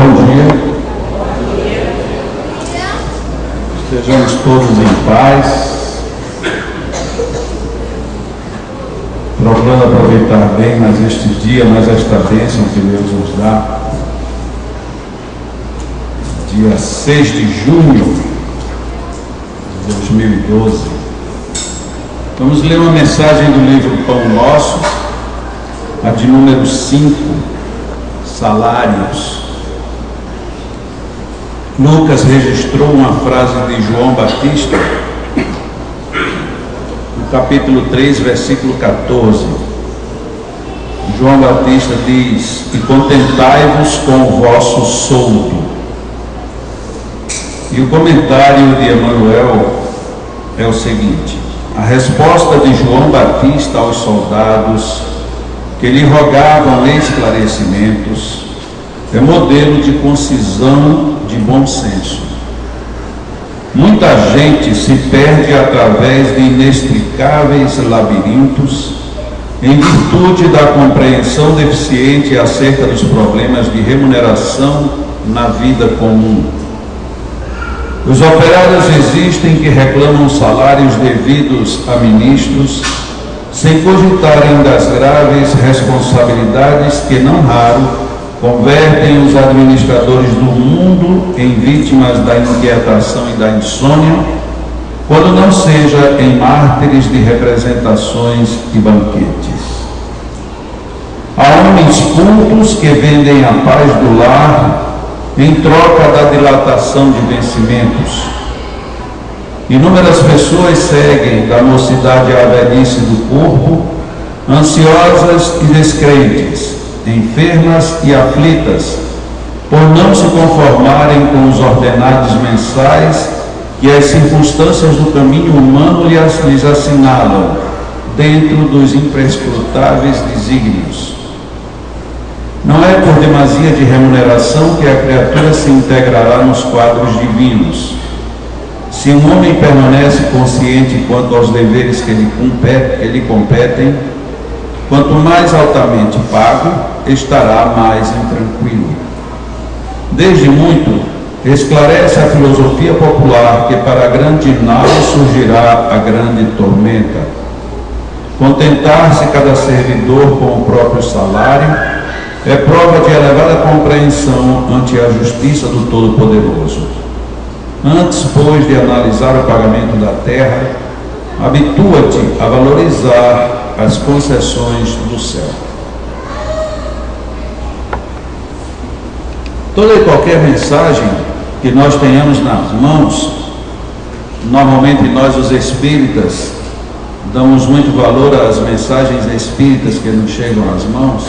Bom dia. Estejamos todos em paz, procurando aproveitar bem mais este dia, mais esta bênção que Deus nos dá. Dia 6 de junho de 2012. Vamos ler uma mensagem do livro Pão Nosso, a de número 5, Salários. Lucas registrou uma frase de João Batista, no capítulo 3, versículo 14. João Batista diz: e contentai-vos com o vosso soldo. E o comentário de Emanuel é o seguinte: a resposta de João Batista aos soldados que lhe rogavam esclarecimentos é modelo de concisão de bom senso. Muita gente se perde através de inextricáveis labirintos em virtude da compreensão deficiente acerca dos problemas de remuneração na vida comum. Os operários existem que reclamam salários devidos a ministros, sem cogitarem das graves responsabilidades que, não raro, convertem os administradores do mundo em vítimas da inquietação e da insônia, quando não seja em mártires de representações e banquetes. Há homens cultos que vendem a paz do lar em troca da dilatação de vencimentos. Inúmeras pessoas seguem da mocidade à velhice do corpo, ansiosas e descrentes, enfermas e aflitas, por não se conformarem com os ordenados mensais que as circunstâncias do caminho humano lhes assinalam, dentro dos imprescrutáveis desígnios. Não é por demasia de remuneração que a criatura se integrará nos quadros divinos. Se um homem permanece consciente quanto aos deveres que lhe competem, quanto mais altamente pago, estará mais intranquilo. Desde muito, esclarece a filosofia popular que para a grande nau surgirá a grande tormenta. Contentar-se cada servidor com o próprio salário é prova de elevada compreensão ante a justiça do Todo-Poderoso. Antes, pois, de analisar o pagamento da terra, habitua-te a valorizar as concessões do céu. Toda e qualquer mensagem que nós tenhamos nas mãos, normalmente nós, os espíritas, damos muito valor às mensagens espíritas que nos chegam às mãos,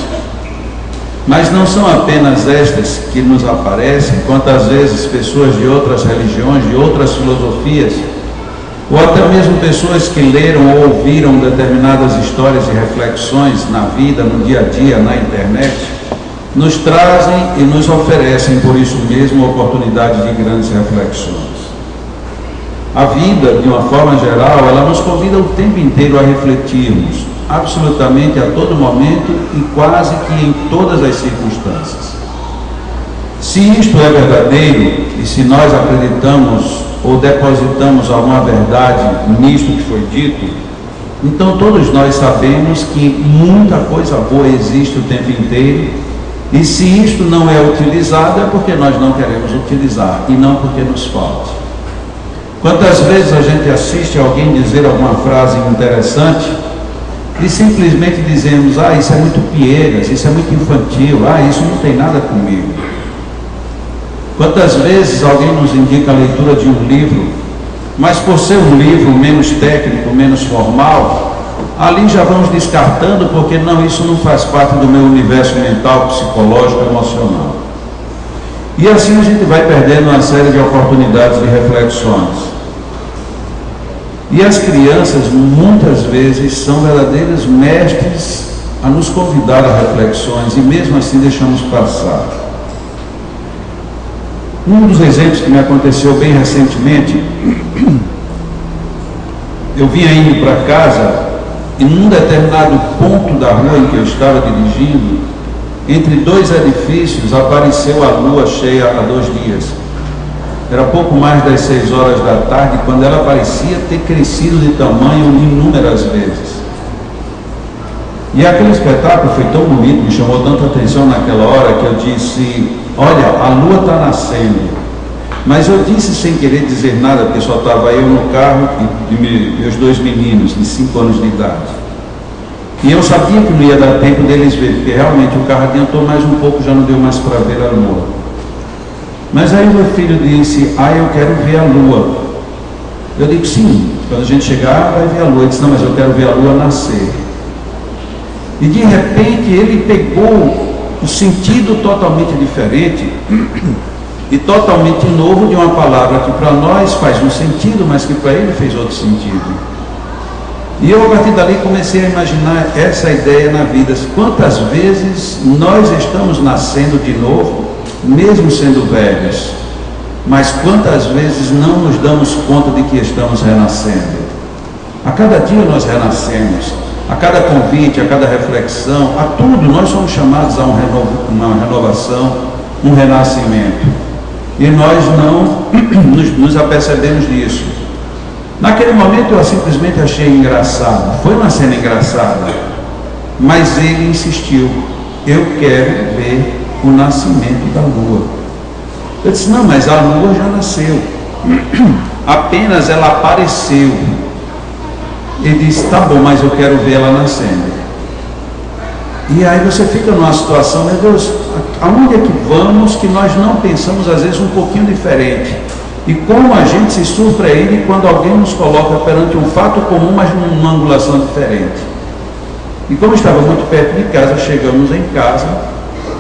mas não são apenas estas que nos aparecem, quantas vezes pessoas de outras religiões, de outras filosofias, ou até mesmo pessoas que leram ou ouviram determinadas histórias e reflexões na vida, no dia a dia, na internet, nos trazem e nos oferecem, por isso mesmo, a oportunidade de grandes reflexões. A vida, de uma forma geral, ela nos convida o tempo inteiro a refletirmos, absolutamente a todo momento e quase que em todas as circunstâncias. Se isto é verdadeiro e se nós acreditamos ou depositamos alguma verdade nisto que foi dito, então todos nós sabemos que muita coisa boa existe o tempo inteiro, e se isto não é utilizado é porque nós não queremos utilizar e não porque nos falta. Quantas vezes a gente assiste alguém dizer alguma frase interessante e simplesmente dizemos: ah, isso é muito piegas, isso é muito infantil, ah, isso não tem nada comigo. Quantas vezes alguém nos indica a leitura de um livro, mas por ser um livro menos técnico, menos formal, ali já vamos descartando, porque não, isso não faz parte do meu universo mental, psicológico, emocional. E assim a gente vai perdendo uma série de oportunidades de reflexões. E as crianças muitas vezes são verdadeiros mestres a nos convidar a reflexões, e mesmo assim deixamos passar. Um dos exemplos que me aconteceu bem recentemente, eu vinha indo para casa e num determinado ponto da rua em que eu estava dirigindo, entre dois edifícios apareceu a lua cheia há 2 dias. Era pouco mais das 6 horas da tarde, quando ela parecia ter crescido de tamanho inúmeras vezes. E aquele espetáculo foi tão bonito, me chamou tanta atenção naquela hora, que eu disse: olha, a lua está nascendo. Mas eu disse sem querer dizer nada, porque só estava eu no carro e meus 2 meninos de 5 anos de idade. E eu sabia que não ia dar tempo deles ver, porque realmente o carro adiantou mais um pouco, já não deu mais para ver a lua. Mas aí meu filho disse: eu quero ver a lua. Eu digo: sim, quando a gente chegar vai ver a lua. Ele disse: não, mas eu quero ver a lua nascer. E de repente ele pegou o sentido totalmente diferente e totalmente novo de uma palavra que para nós faz um sentido, mas que para ele fez outro sentido. E eu, a partir dali, comecei a imaginar essa ideia na vida. Quantas vezes nós estamos nascendo de novo, mesmo sendo velhos, mas quantas vezes não nos damos conta de que estamos renascendo? A cada dia nós renascemos, a cada convite, a cada reflexão, a tudo nós somos chamados a uma renovação, um renascimento. E nós não nos apercebemos disso. Naquele momento eu simplesmente achei engraçado. Foi uma cena engraçada, mas ele insistiu: eu quero ver o nascimento da lua. Eu disse: não, mas a lua já nasceu, apenas ela apareceu. Ele disse: tá bom, mas eu quero ver ela nascendo. E aí você fica numa situação: meu Deus, aonde é que vamos que nós não pensamos às vezes um pouquinho diferente? E como a gente se surpreende quando alguém nos coloca perante um fato comum, mas numa angulação diferente. E como estava muito perto de casa, chegamos em casa,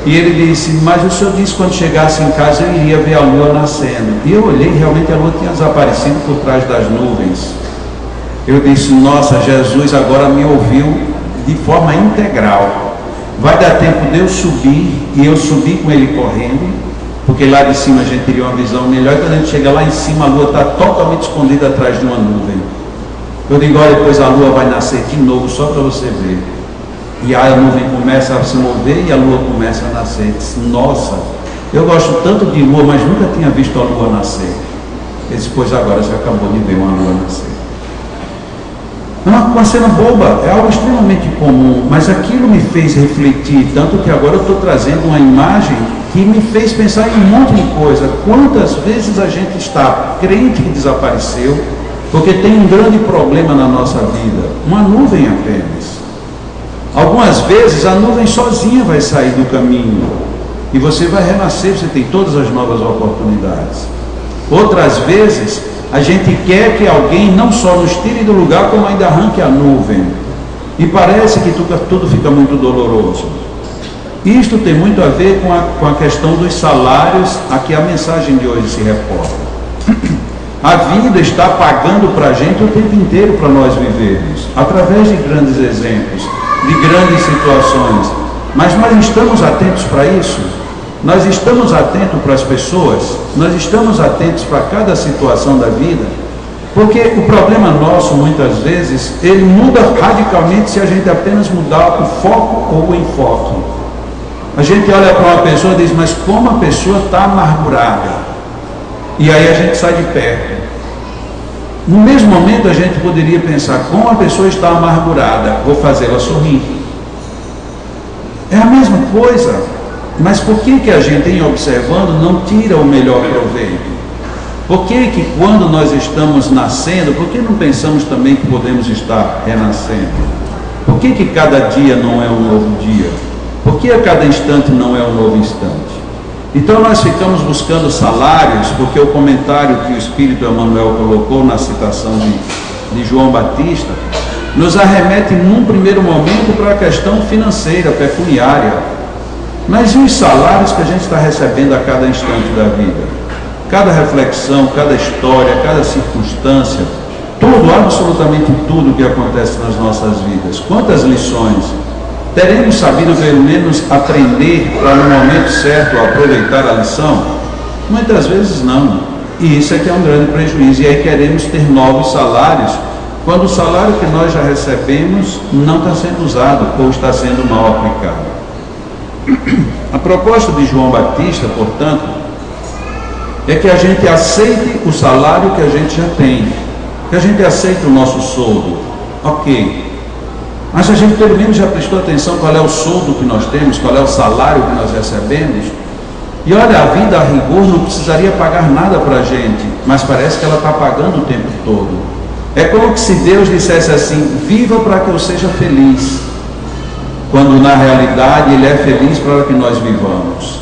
e ele disse: mas o senhor disse que quando chegasse em casa eu iria ver a lua nascendo. E eu olhei, realmente a lua tinha desaparecido por trás das nuvens. Eu disse: nossa, Jesus agora me ouviu de forma integral. Vai dar tempo de eu subir, e eu subi com ele correndo, porque lá de cima a gente teria uma visão melhor. Quando a gente chega lá em cima, a lua está totalmente escondida atrás de uma nuvem. Eu digo: olha, depois a lua vai nascer de novo, só para você ver. E aí a nuvem começa a se mover e a lua começa a nascer. Eu disse: nossa, eu gosto tanto de lua, mas nunca tinha visto a lua nascer. Ele disse: pois agora você acabou de ver uma lua nascer. É uma cena boba, é algo extremamente comum, mas aquilo me fez refletir, tanto que agora eu estou trazendo uma imagem que me fez pensar em um monte de coisa. Quantas vezes a gente está crente que desapareceu, porque tem um grande problema na nossa vida, uma nuvem apenas. Algumas vezes a nuvem sozinha vai sair do caminho, e você vai renascer, você tem todas as novas oportunidades. Outras vezes, a gente quer que alguém não só nos tire do lugar, como ainda arranque a nuvem. E parece que tudo fica muito doloroso. Isto tem muito a ver com a questão dos salários a que a mensagem de hoje se reporta. A vida está pagando para a gente o tempo inteiro para nós vivermos, através de grandes exemplos, de grandes situações. Mas nós estamos atentos para isso? Nós estamos atentos para as pessoas? Nós estamos atentos para cada situação da vida? Porque o problema nosso, muitas vezes, ele muda radicalmente se a gente apenas mudar o foco ou o enfoque. A gente olha para uma pessoa e diz: mas como a pessoa está amargurada? E aí a gente sai de perto. No mesmo momento a gente poderia pensar: como a pessoa está amargurada, vou fazê-la sorrir. É a mesma coisa. Mas por que a gente, em observando, não tira o melhor proveito? Por que quando nós estamos nascendo, por que não pensamos também que podemos estar renascendo? Por que cada dia não é um novo dia? Por que a cada instante não é um novo instante? Então nós ficamos buscando salários, porque o comentário que o Espírito Emmanuel colocou na citação de João Batista, nos arremete num primeiro momento para a questão financeira, pecuniária. Mas e os salários que a gente está recebendo a cada instante da vida? Cada reflexão, cada história, cada circunstância, tudo, absolutamente tudo que acontece nas nossas vidas. Quantas lições? Teremos sabido pelo menos aprender para no momento certo aproveitar a lição? Muitas vezes não. E isso é que é um grande prejuízo. E aí queremos ter novos salários, quando o salário que nós já recebemos não está sendo usado ou está sendo mal aplicado. A proposta de João Batista, portanto, é que a gente aceite o salário que a gente já tem, que a gente aceite o nosso soldo, ok, mas a gente pelo menos já prestou atenção qual é o soldo que nós temos, qual é o salário que nós recebemos. E olha, a vida a rigor não precisaria pagar nada para a gente, mas parece que ela está pagando o tempo todo. É como se Deus dissesse assim: viva para que eu seja feliz, quando na realidade Ele é feliz para que nós vivamos.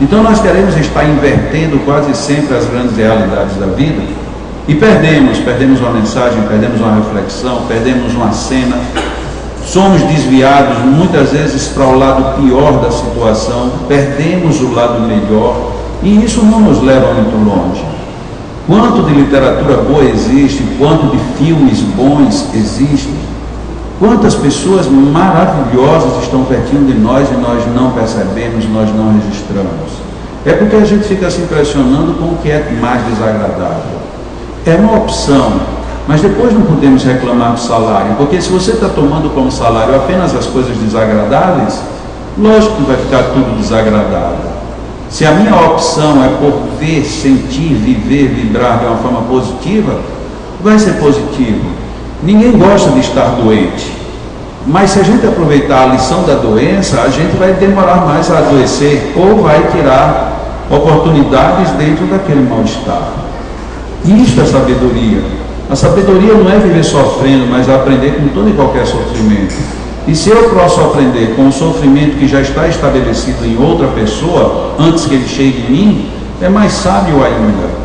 Então nós queremos estar invertendo quase sempre as grandes realidades da vida e perdemos uma mensagem, perdemos uma reflexão, perdemos uma cena, somos desviados muitas vezes para o lado pior da situação, perdemos o lado melhor e isso não nos leva muito longe. Quanto de literatura boa existe, quanto de filmes bons existem, quantas pessoas maravilhosas estão pertinho de nós e nós não percebemos, nós não registramos. É porque a gente fica se impressionando com o que é mais desagradável. É uma opção, mas depois não podemos reclamar do salário, porque se você está tomando como salário apenas as coisas desagradáveis, lógico que vai ficar tudo desagradável. Se a minha opção é por ver, sentir, viver, vibrar de uma forma positiva, vai ser positivo. Ninguém gosta de estar doente, mas se a gente aproveitar a lição da doença, a gente vai demorar mais a adoecer ou vai tirar oportunidades dentro daquele mal-estar. Isto é sabedoria. A sabedoria não é viver sofrendo, mas aprender com todo e qualquer sofrimento. E se eu posso aprender com o sofrimento que já está estabelecido em outra pessoa, antes que ele chegue em mim, é mais sábio ainda.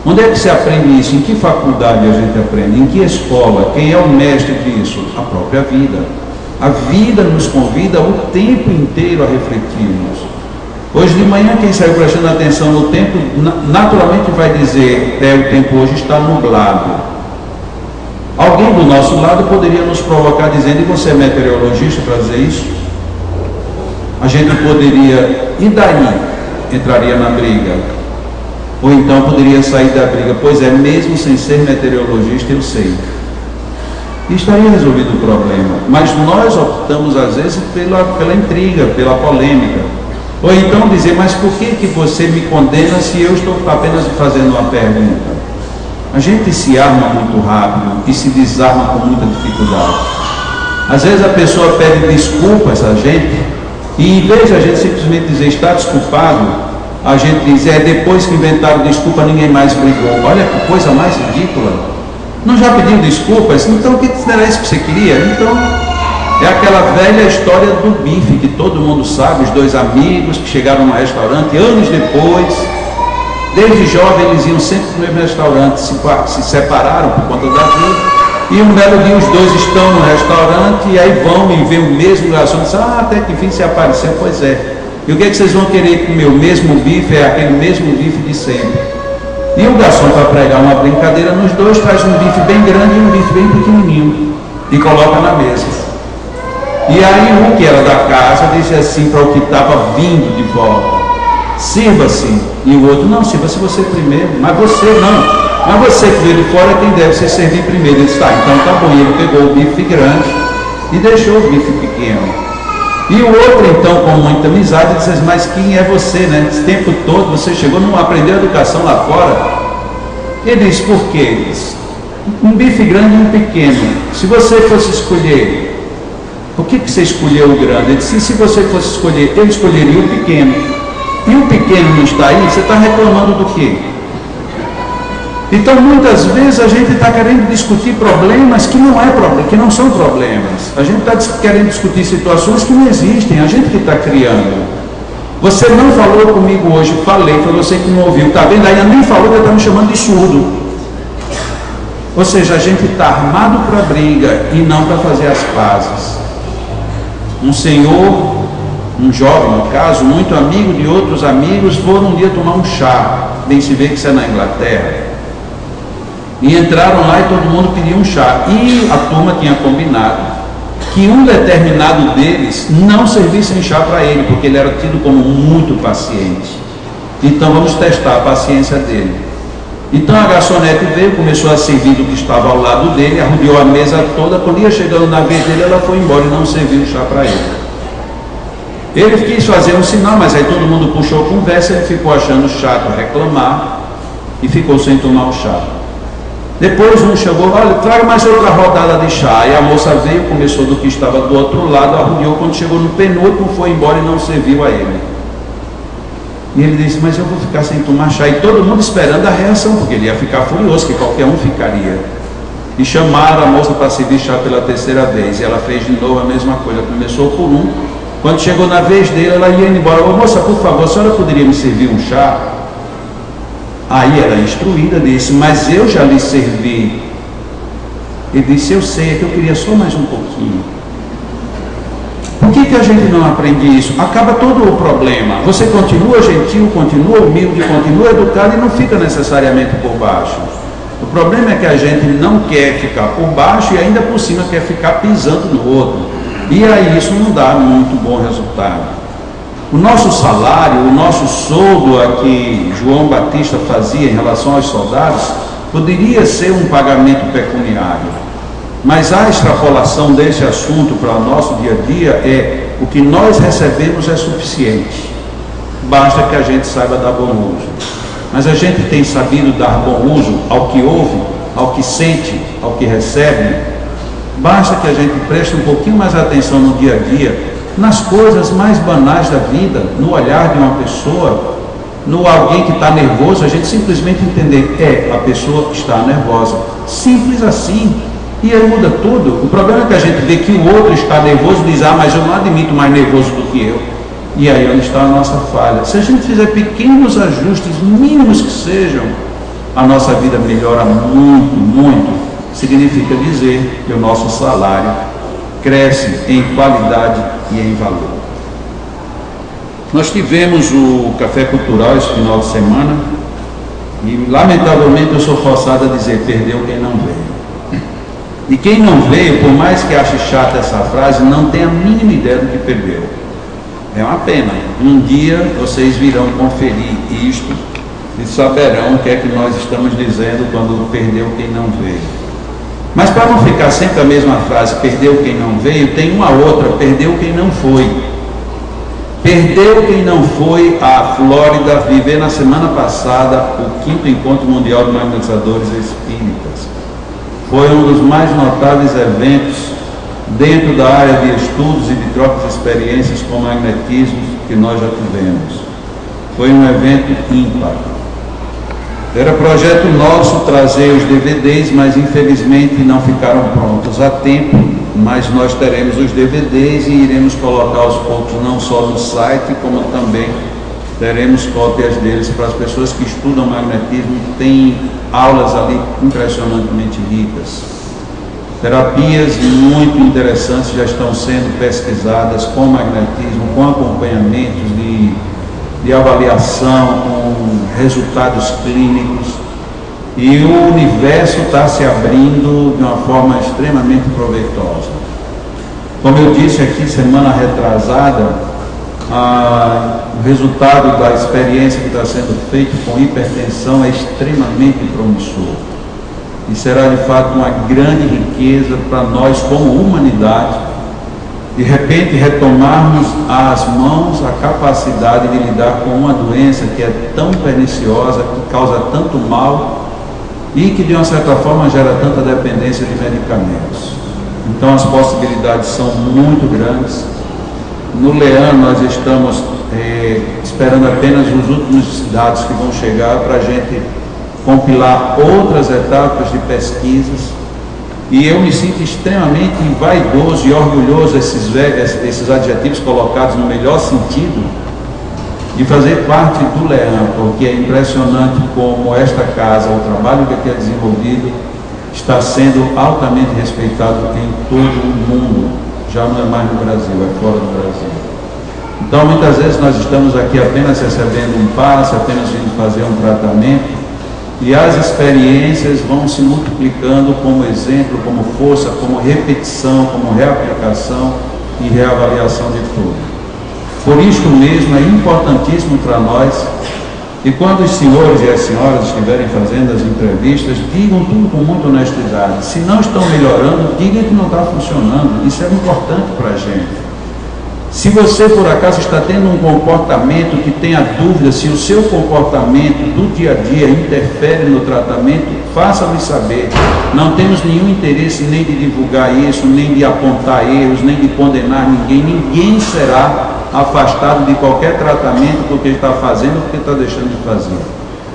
Onde é que se aprende isso? Em que faculdade a gente aprende? Em que escola? Quem é o mestre disso? A própria vida. A vida nos convida o tempo inteiro a refletirmos. Hoje de manhã, quem saiu prestando atenção no tempo, naturalmente vai dizer: o tempo hoje está nublado. Alguém do nosso lado poderia nos provocar dizendo: e você é meteorologista para dizer isso? A gente poderia, e daí? Entraria na briga. Ou então poderia sair da briga: pois é, mesmo sem ser meteorologista eu sei. E estaria resolvido o problema. Mas nós optamos às vezes pela intriga, pela polêmica. Ou então dizer: mas por que você me condena se eu estou apenas fazendo uma pergunta? A gente se arma muito rápido e se desarma com muita dificuldade. Às vezes a pessoa pede desculpas a gente, e em vez de a gente simplesmente dizer está desculpado, a gente diz: depois que inventaram desculpa ninguém mais brigou. Olha que coisa mais ridícula. Não já pediu desculpas? Então o que era isso que você queria? Então é aquela velha história do bife que todo mundo sabe, os dois amigos que chegaram no restaurante anos depois. Desde jovem eles iam sempre para o mesmo restaurante, se separaram por conta da vida, e um belo dia os dois estão no restaurante, e aí vão e vê o mesmo garçom e dizem: até que enfim se apareceu. Pois é, e o que é que vocês vão querer comer? O mesmo bife, é aquele mesmo bife de sempre. E o garçom, para pregar uma brincadeira nos dois, traz um bife bem grande e um bife bem pequenininho, e coloca na mesa. E aí o que era da casa disse assim para o que estava vindo de volta: sirva-se. E o outro: não, sirva-se você primeiro. Mas você não. Mas você que veio de fora é quem deve se servir primeiro. Ele disse: então tá bom. E ele pegou o bife grande e deixou o bife pequeno. E o outro então, com muita amizade, disse: mas quem é você, né? Esse tempo todo você chegou, não aprendeu educação lá fora? Ele disse: por quê? Um bife grande e um pequeno. Se você fosse escolher, por que você escolheu o grande? Ele disse: se você fosse escolher, eu escolheria o pequeno. E o pequeno não está aí, você está reclamando do quê? Então muitas vezes a gente está querendo discutir problemas que não são problemas. A gente está querendo discutir situações que não existem, a gente que está criando. Você não falou comigo hoje, falei, foi você que não ouviu, está vendo? Ainda nem falou, que está me chamando de surdo. Ou seja, a gente está armado para a briga e não para fazer as pazes. Um senhor, um jovem no caso, muito amigo de outros amigos, foram um dia tomar um chá, bem se vê que isso é na Inglaterra, e entraram lá e todo mundo pedia um chá, e a turma tinha combinado que um determinado deles não servisse chá para ele, porque ele era tido como muito paciente. Então vamos testar a paciência dele. Então a garçonete veio, começou a servir do que estava ao lado dele, arrodeou a mesa toda. Quando ia chegando na vez dele, ela foi embora e não serviu o chá para ele. Ele quis fazer um sinal, mas aí todo mundo puxou conversa, ele ficou achando chato reclamar e ficou sem tomar o chá. Depois um chegou, olha, traga mais outra rodada de chá. E a moça veio, começou do que estava do outro lado, arrudeou, quando chegou no penúltimo, foi embora e não serviu a ele. E ele disse, mas eu vou ficar sem tomar chá. E todo mundo esperando a reação, porque ele ia ficar furioso, que qualquer um ficaria. E chamaram a moça para servir chá pela terceira vez. E ela fez de novo a mesma coisa, começou por um. Quando chegou na vez dele, ela ia embora. Ô, moça, por favor, a senhora poderia me servir um chá? Aí ela instruída disse, mas eu já lhe servi. Ele disse, eu sei, é que eu queria só mais um pouquinho. Por que a gente não aprende isso? Acaba todo o problema. Você continua gentil, continua humilde, continua educado e não fica necessariamente por baixo. O problema é que a gente não quer ficar por baixo e ainda por cima quer ficar pisando no outro. E aí isso não dá muito bom resultado. O nosso salário, o nosso soldo a que João Batista fazia em relação aos soldados, poderia ser um pagamento pecuniário. Mas a extrapolação desse assunto para o nosso dia a dia é o que nós recebemos é suficiente. Basta que a gente saiba dar bom uso. Mas a gente tem sabido dar bom uso ao que ouve, ao que sente, ao que recebe. Basta que a gente preste um pouquinho mais atenção no dia a dia, nas coisas mais banais da vida, no olhar de uma pessoa, no alguém que está nervoso, a gente simplesmente entender, a pessoa está nervosa. Simples assim. E aí muda tudo. O problema é que a gente vê que o outro está nervoso e diz, mas eu não admito mais nervoso do que eu. E aí onde está a nossa falha. Se a gente fizer pequenos ajustes, mínimos que sejam, a nossa vida melhora muito, muito. Significa dizer que o nosso salário cresce em qualidade e em valor. Nós tivemos o Café Cultural esse final de semana e lamentavelmente eu sou forçado a dizer, perdeu quem não veio. E quem não veio, por mais que ache chata essa frase, não tem a mínima ideia do que perdeu. É uma pena. Um dia vocês virão conferir isto e saberão o que é que nós estamos dizendo quando perdeu quem não veio. Mas para não ficar sempre a mesma frase, perdeu quem não veio, tem uma outra, perdeu quem não foi. Perdeu quem não foi à Flórida viver na semana passada o 5º Encontro Mundial de Magnetizadores Espíritas. Foi um dos mais notáveis eventos dentro da área de estudos e de trocas de experiências com magnetismo que nós já tivemos. Foi um evento ímpar. Era projeto nosso trazer os DVDs, mas infelizmente não ficaram prontos a tempo, mas nós teremos os DVDs e iremos colocar aos poucos não só no site, como também teremos cópias deles para as pessoas que estudam magnetismo. Tem aulas ali impressionantemente ricas. Terapias muito interessantes já estão sendo pesquisadas com magnetismo, com acompanhamentos de avaliação, com resultados clínicos, e o universo está se abrindo de uma forma extremamente proveitosa. Como eu disse aqui semana retrasada, o resultado da experiência que está sendo feita com hipertensão é extremamente promissor e será de fato uma grande riqueza para nós como humanidade, de repente retomarmos às mãos a capacidade de lidar com uma doença que é tão perniciosa, que causa tanto mal e que de uma certa forma gera tanta dependência de medicamentos. Então as possibilidades são muito grandes. No Leão nós estamos esperando apenas os últimos dados que vão chegar para a gente compilar outras etapas de pesquisas. E eu me sinto extremamente vaidoso e orgulhoso, esses adjetivos colocados no melhor sentido, de fazer parte do Leão, porque é impressionante como esta casa, o trabalho que aqui é desenvolvido, está sendo altamente respeitado em todo o mundo. Já não é mais no Brasil, é fora do Brasil. Então muitas vezes nós estamos aqui apenas recebendo um passe, apenas vindo fazer um tratamento, e as experiências vão se multiplicando como exemplo, como força, como repetição, como reaplicação e reavaliação de tudo. Por isso mesmo é importantíssimo para nós, e quando os senhores e as senhoras estiverem fazendo as entrevistas, digam tudo com muita honestidade. Se não estão melhorando, digam que não está funcionando. Isso é importante para a gente. Se você por acaso está tendo um comportamento que tenha dúvida se o seu comportamento do dia a dia interfere no tratamento, faça-nos saber. Não temos nenhum interesse nem de divulgar isso, nem de apontar erros, nem de condenar ninguém. Ninguém será afastado de qualquer tratamento porque está fazendo ou porque está deixando de fazer.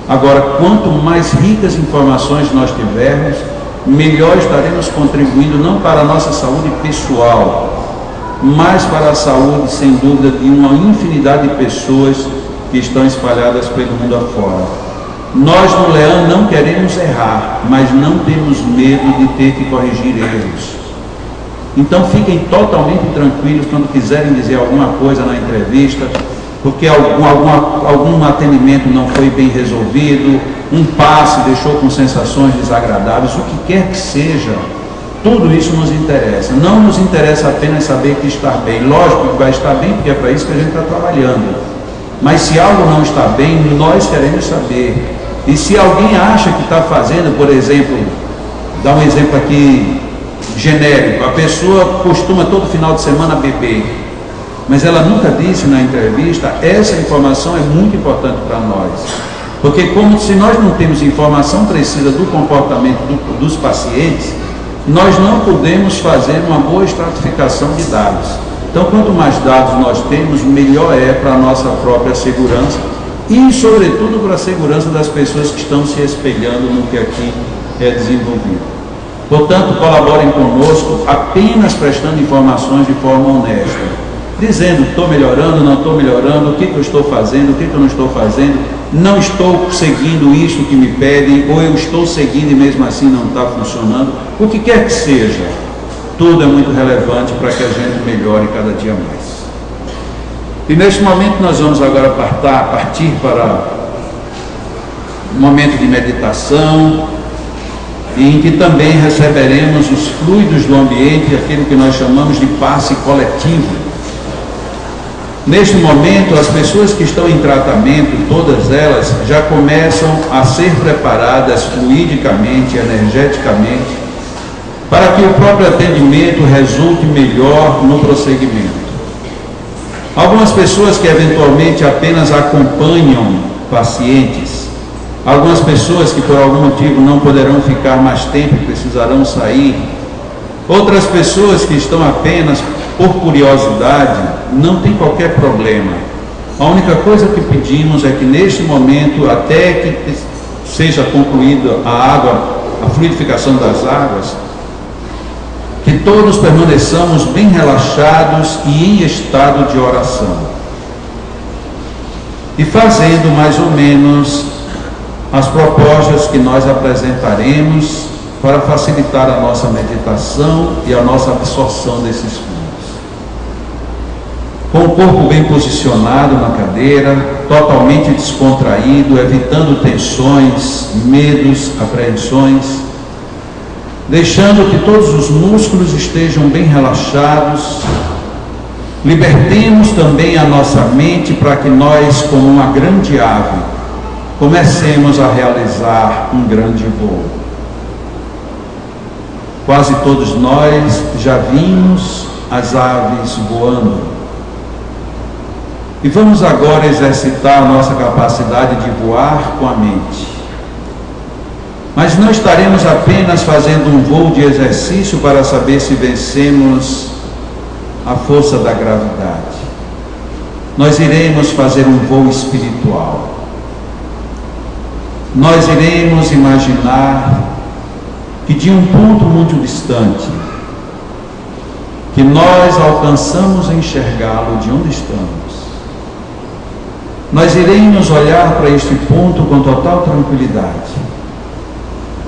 Agora, quanto mais ricas informações nós tivermos, melhor estaremos contribuindo não para a nossa saúde pessoal, mas para a saúde, sem dúvida, de uma infinidade de pessoas que estão espalhadas pelo mundo afora. Nós no Leão não queremos errar, mas não temos medo de ter que corrigir erros. Então fiquem totalmente tranquilos quando quiserem dizer alguma coisa na entrevista, porque algum atendimento não foi bem resolvido, um passe deixou com sensações desagradáveis, o que quer que seja. Tudo isso nos interessa. Não nos interessa apenas saber que está bem. Lógico que vai estar bem, porque é para isso que a gente está trabalhando. Mas se algo não está bem, nós queremos saber. E se alguém acha que está fazendo, por exemplo, dá um exemplo aqui genérico, a pessoa costuma todo final de semana beber, mas ela nunca disse na entrevista, essa informação é muito importante para nós. Porque como se nós não temos informação precisa do comportamento dos pacientes, nós não podemos fazer uma boa estratificação de dados. Então, quanto mais dados nós temos, melhor é para a nossa própria segurança e, sobretudo, para a segurança das pessoas que estão se espelhando no que aqui é desenvolvido. Portanto, colaborem conosco apenas prestando informações de forma honesta, dizendo, estou melhorando, não estou melhorando, o que eu estou fazendo, o que eu não estou fazendo, não estou seguindo isso que me pedem, ou eu estou seguindo e mesmo assim não está funcionando, o que quer que seja, tudo é muito relevante para que a gente melhore cada dia mais. E neste momento nós vamos agora partir para um momento de meditação, em que também receberemos os fluidos do ambiente, aquilo que nós chamamos de passe coletivo. Neste momento, as pessoas que estão em tratamento, todas elas já começam a ser preparadas fluidicamente, energeticamente, para que o próprio atendimento resulte melhor no prosseguimento. Algumas pessoas que eventualmente apenas acompanham pacientes, algumas pessoas que por algum motivo não poderão ficar mais tempo, precisarão sair, outras pessoas que estão apenas por curiosidade, não tem qualquer problema. A única coisa que pedimos é que neste momento, até que seja concluída a fluidificação das águas, que todos permaneçamos bem relaxados e em estado de oração. E fazendo mais ou menos as propostas que nós apresentaremos para facilitar a nossa meditação e a nossa absorção desses fluidos. Com o corpo bem posicionado na cadeira, totalmente descontraído, evitando tensões, medos, apreensões, deixando que todos os músculos estejam bem relaxados. Libertemos também a nossa mente para que nós, como uma grande ave, comecemos a realizar um grande voo. Quase todos nós já vimos as aves voando. E vamos agora exercitar a nossa capacidade de voar com a mente. Mas não estaremos apenas fazendo um voo de exercício para saber se vencemos a força da gravidade. Nós iremos fazer um voo espiritual. Nós iremos imaginar que de um ponto muito distante, que nós alcançamos a enxergá-lo de onde estamos. Nós iremos olhar para este ponto com total tranquilidade,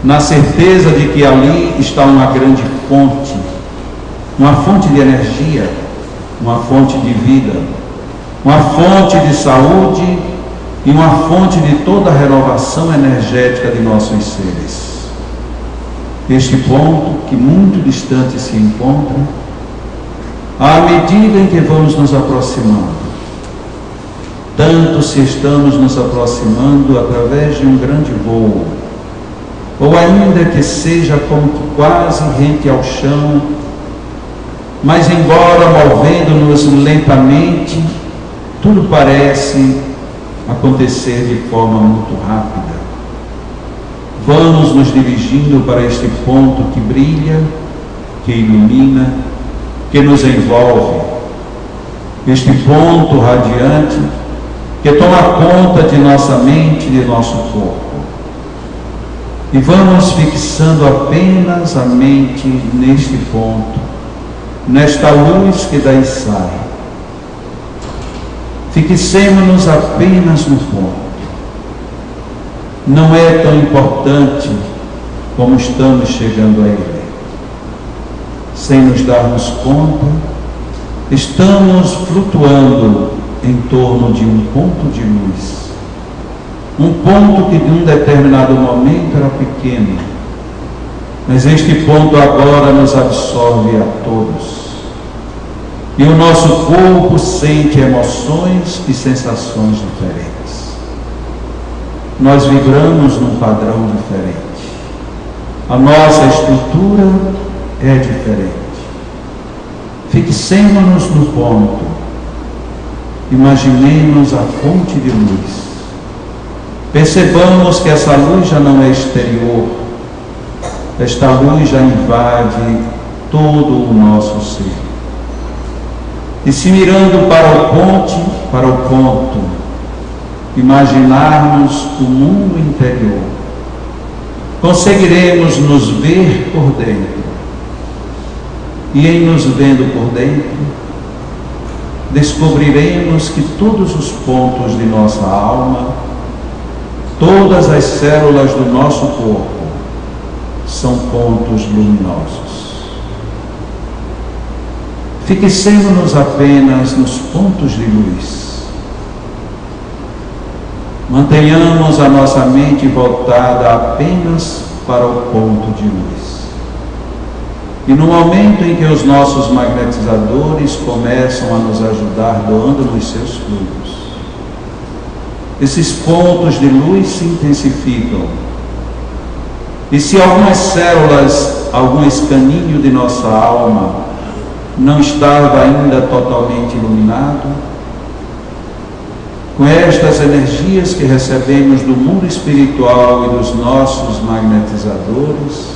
na certeza de que ali está uma grande fonte, uma fonte de energia, uma fonte de vida, uma fonte de saúde e uma fonte de toda a renovação energética de nossos seres. Este ponto, que muito distante se encontra, à medida em que vamos nos aproximando, tanto se estamos nos aproximando através de um grande voo, ou ainda que seja como que quase rente ao chão, mas embora movendo-nos lentamente, tudo parece acontecer de forma muito rápida. Vamos nos dirigindo para este ponto que brilha, que ilumina, que nos envolve. Este ponto radiante que toma conta de nossa mente e de nosso corpo. E vamos fixando apenas a mente neste ponto, nesta luz que daí sai. Fixemos-nos apenas no ponto. Não é tão importante como estamos chegando a ele. Sem nos darmos conta, estamos flutuando em torno de um ponto de luz. Um ponto que de um determinado momento era pequeno, mas este ponto agora nos absorve a todos. E o nosso corpo sente emoções e sensações diferentes. Nós vibramos num padrão diferente. A nossa estrutura é diferente. Fixemos-nos no ponto. Imaginemos a fonte de luz. Percebamos que essa luz já não é exterior. Esta luz já invade todo o nosso ser. E se mirando para o ponto, imaginarmos o mundo interior, conseguiremos nos ver por dentro. E em nos vendo por dentro, descobriremos que todos os pontos de nossa alma, todas as células do nosso corpo, são pontos luminosos. Fixemos-nos apenas nos pontos de luz. Mantenhamos a nossa mente voltada apenas para o ponto de luz. E no momento em que os nossos magnetizadores começam a nos ajudar doando-nos seus fluidos, esses pontos de luz se intensificam. E se algumas células, algum escaninho de nossa alma não estava ainda totalmente iluminado, com estas energias que recebemos do mundo espiritual e dos nossos magnetizadores,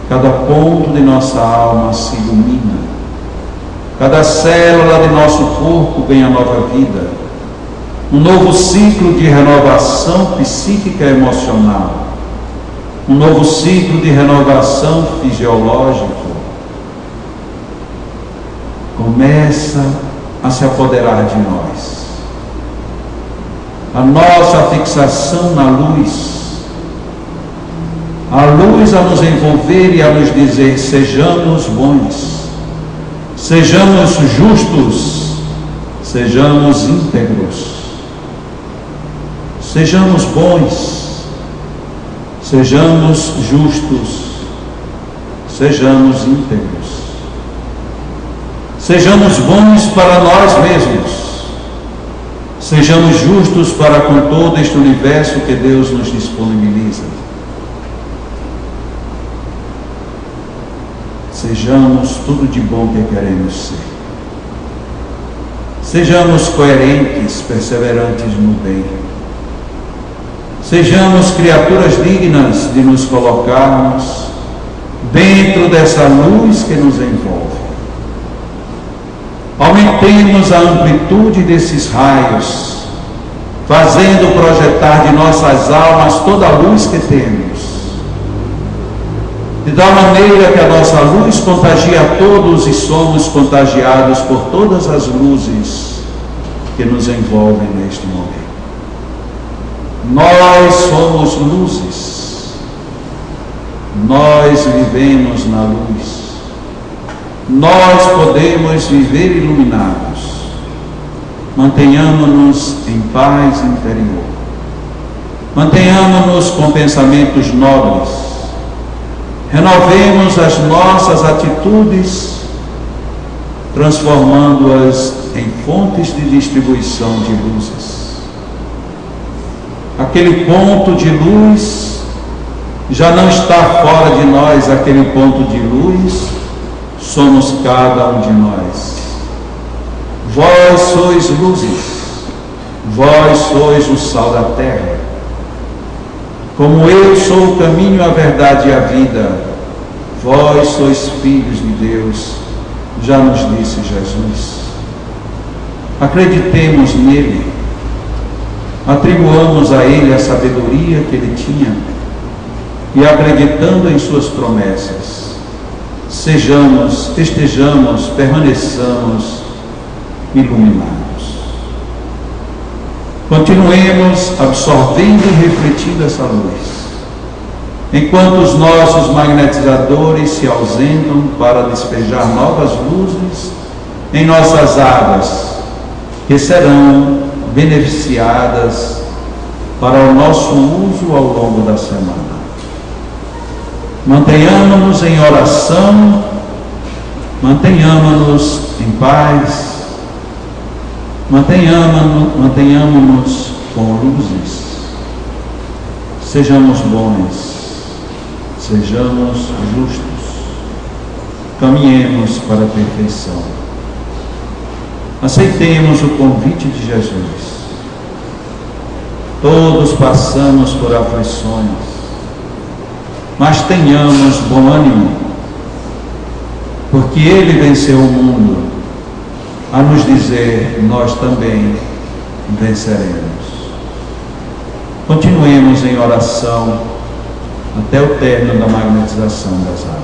cada ponto de nossa alma se ilumina, cada célula de nosso corpo ganha nova vida, um novo ciclo de renovação psíquica e emocional, um novo ciclo de renovação fisiológica começa a se apoderar de nós. A nossa fixação na luz, a luz a nos envolver e a nos dizer: sejamos bons, sejamos justos, sejamos íntegros, sejamos bons, sejamos justos, sejamos íntegros, sejamos bons para nós mesmos, sejamos justos para com todo este universo que Deus nos disponibiliza. Sejamos tudo de bom que queremos ser. Sejamos coerentes, perseverantes no bem. Sejamos criaturas dignas de nos colocarmos dentro dessa luz que nos envolve. Aumentemos a amplitude desses raios, fazendo projetar de nossas almas toda a luz que temos, de tal maneira que a nossa luz contagia a todos e somos contagiados por todas as luzes que nos envolvem neste momento. Nós somos luzes, nós vivemos na luz. Nós podemos viver iluminados. Mantenhamos-nos em paz interior. Mantenhamos-nos com pensamentos nobres. Renovemos as nossas atitudes, transformando-as em fontes de distribuição de luzes. Aquele ponto de luz já não está fora de nós, aquele ponto de luz somos cada um de nós. Vós sois luzes, vós sois o sal da terra. Como eu sou o caminho, a verdade e a vida, vós sois filhos de Deus, já nos disse Jesus. Acreditemos nele, atribuamos a ele a sabedoria que ele tinha e, acreditando em suas promessas, estejamos, permaneçamos iluminados. Continuemos absorvendo e refletindo essa luz, enquanto os nossos magnetizadores se ausentam para despejar novas luzes em nossas águas, que serão beneficiadas para o nosso uso ao longo da semana. Mantenhamos-nos em oração, mantenhamos-nos em paz, mantenhamos-nos com luzes, sejamos bons, sejamos justos, caminhemos para a perfeição. Aceitemos o convite de Jesus. Todos passamos por aflições, mas tenhamos bom ânimo, porque Ele venceu o mundo, a nos dizer: nós também venceremos. Continuemos em oração até o término da magnetização das águas.